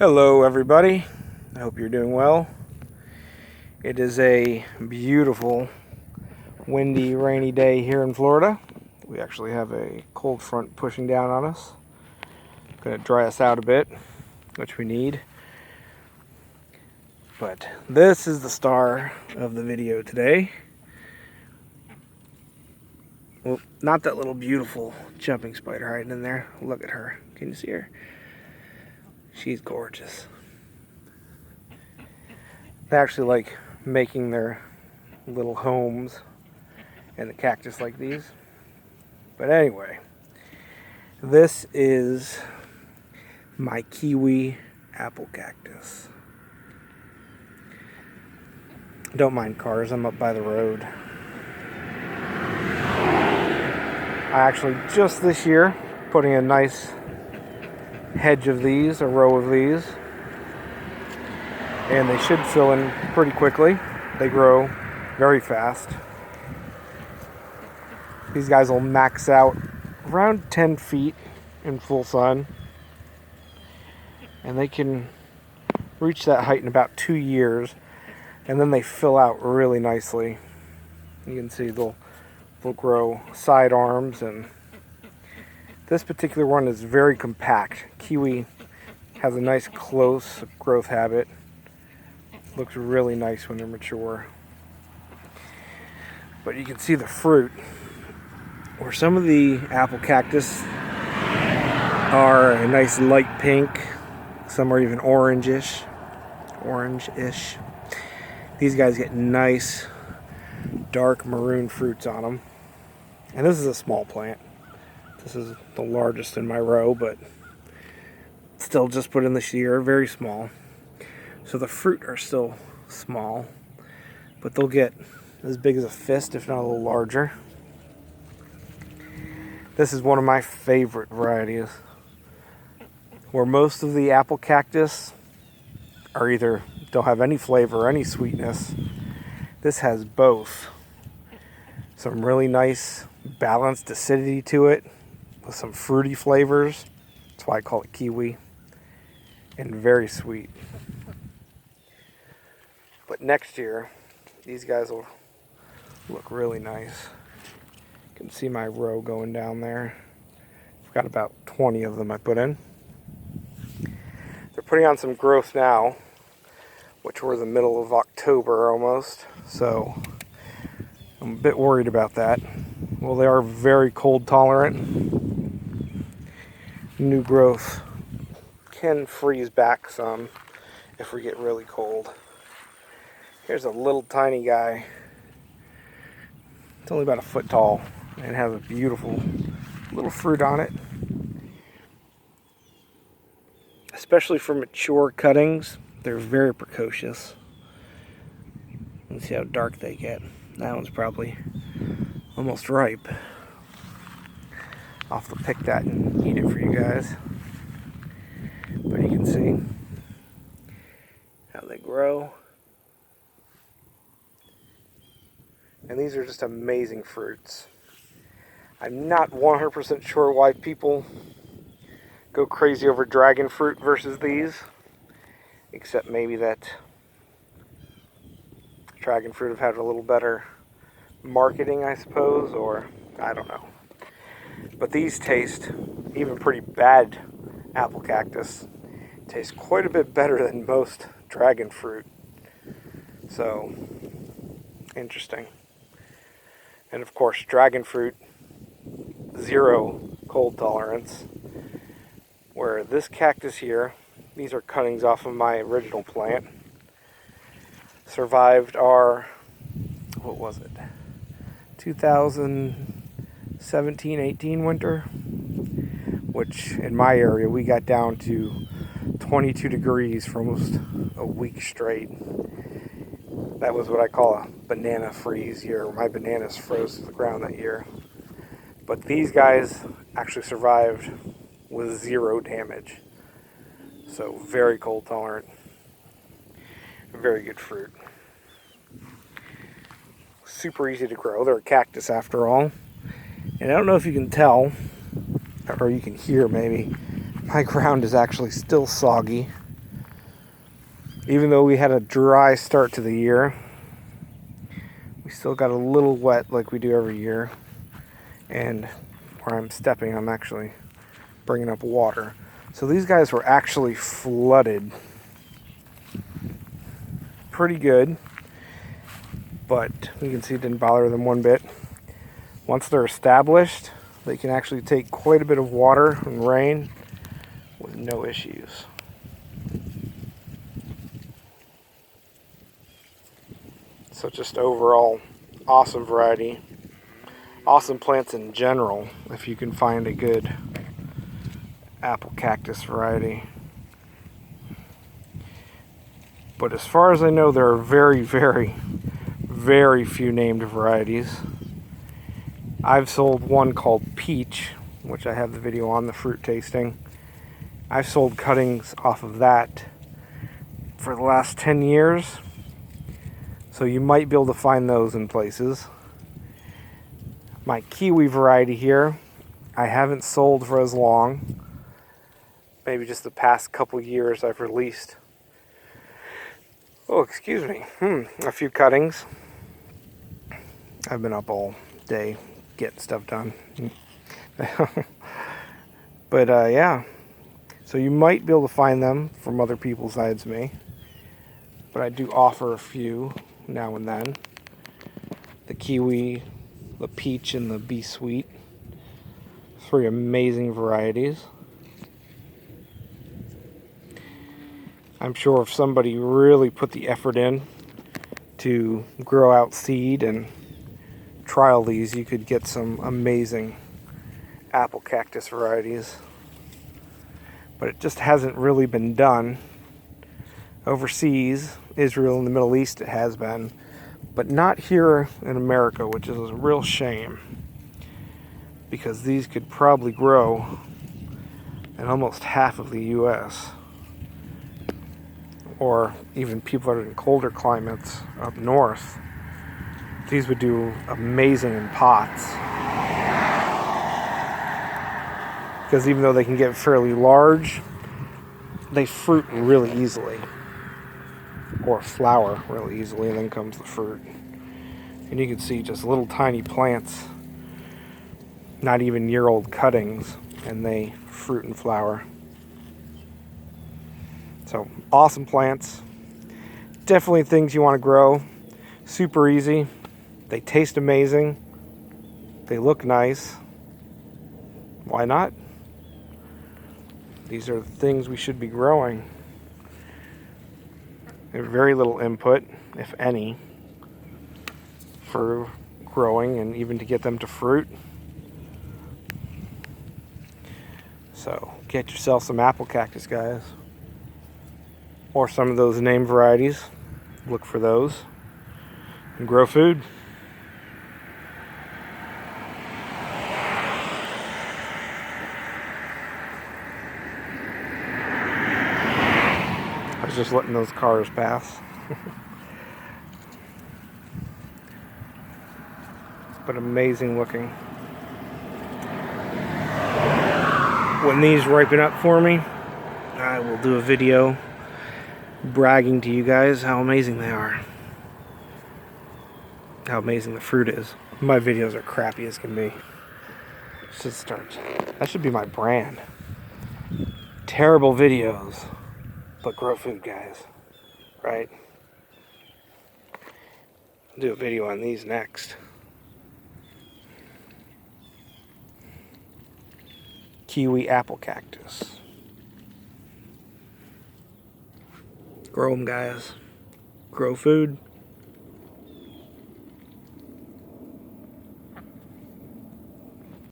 Hello everybody, I hope you're doing well. It is a beautiful, windy, rainy day here in Florida. We actually have a cold front pushing down on us. It's going to dry us out a bit, which we need. But this is the star of the video today. Well, not that little beautiful jumping spider hiding in there. Look at her. Can you see her? She's gorgeous. They actually like making their little homes in the cactus like these. But anyway, this is my Kiwi apple cactus. Don't mind cars, I'm up by the road. I actually just this year putting a nice hedge of these, a row of these, and they should fill in pretty quickly. They grow very fast. These guys will max out around 10 feet in full sun, and they can reach that height in about 2 years, and then they fill out really nicely. You can see they'll grow side arms, and this particular one is very compact. Kiwi has a nice close growth habit. Looks really nice when they're mature. But you can see the fruit, where some of the apple cactus are a nice light pink, some are even orange-ish. These guys get nice dark maroon fruits on them. And this is a small plant. This is the largest in my row, but still just put in this year, very small. So the fruit are still small, but they'll get as big as a fist, if not a little larger. This is one of my favorite varieties, where most of the apple cactus are either don't have any flavor or any sweetness. This has both. Some really nice balanced acidity to it, with some fruity flavors. That's why I call it Kiwi. And very sweet. But next year, these guys will look really nice. You can see my row going down there. I've got about 20 of them I put in. They're putting on some growth now, which we're the middle of October almost. So I'm a bit worried about that. Well, they are very cold tolerant. New growth can freeze back some if we get really cold. Here's a little tiny guy. It's only about a foot tall and has a beautiful little fruit on it. Especially for mature cuttings, they're very precocious. Let's see how dark they get. That one's probably almost ripe. I'll have to pick that and eat it for you guys. But you can see how they grow. And these are just amazing fruits. I'm not 100% sure why people go crazy over dragon fruit versus these, except maybe that dragon fruit have had a little better marketing, I suppose, or I don't know. But these taste, even pretty bad apple cactus, taste quite a bit better than most dragon fruit. So, interesting. And of course, dragon fruit, 0 cold tolerance. Where this cactus here, these are cuttings off of my original plant, survived our, what was it, 2017-18 winter, which in my area we got down to 22 degrees for almost a week straight. That was what I call a banana freeze year, where my bananas froze to the ground that year. But these guys actually survived with 0 damage. So very cold tolerant, very good fruit. Super easy to grow. They're a cactus after all. And I don't know if you can tell, or you can hear maybe, my ground is actually still soggy. Even though we had a dry start to the year, we still got a little wet like we do every year. And where I'm stepping, I'm actually bringing up water. So these guys were actually flooded pretty good, but you can see it didn't bother them one bit. Once they're established, they can actually take quite a bit of water and rain with no issues. So just overall, awesome variety. Awesome plants in general, if you can find a good apple cactus variety. But as far as I know, there are very, very, very few named varieties. I've sold one called Peach, which I have the video on, the fruit tasting. I've sold cuttings off of that for the last 10 years. So you might be able to find those in places. My Kiwi variety here, I haven't sold for as long. Maybe just the past couple years I've released. Oh, excuse me. A few cuttings. I've been up all day getting stuff done. But yeah. So you might be able to find them from other people besides me. But I do offer a few now and then. The Kiwi, the Peach, and the Bee Sweet. 3 amazing varieties. I'm sure if somebody really put the effort in to grow out seed and trial these, you could get some amazing apple cactus varieties. But it just hasn't really been done. Overseas, Israel and the Middle East, it has been, but not here in America, which is a real shame, because these could probably grow in almost half of the US, or even people that are in colder climates up north. These would do amazing in pots, because even though they can get fairly large, they fruit really easily, or flower really easily, and then comes the fruit. And you can see just little tiny plants, not even year-old cuttings, and they fruit and flower. So awesome plants, definitely things you want to grow. Super easy, they taste amazing, they look nice. Why not? These are the things we should be growing. There's very little input, if any, for growing and even to get them to fruit. So get yourself some apple cactus, guys, or some of those name varieties. Look for those and grow food. I was just letting those cars pass. But amazing looking. When these ripen up for me, I will do a video bragging to you guys how amazing they are. How amazing the fruit is. My videos are crappy as can be. Should start. That should be my brand. Terrible videos, but grow food, guys. Right? I'll do a video on these next. Kiwi apple cactus. Grow them, guys. Grow food.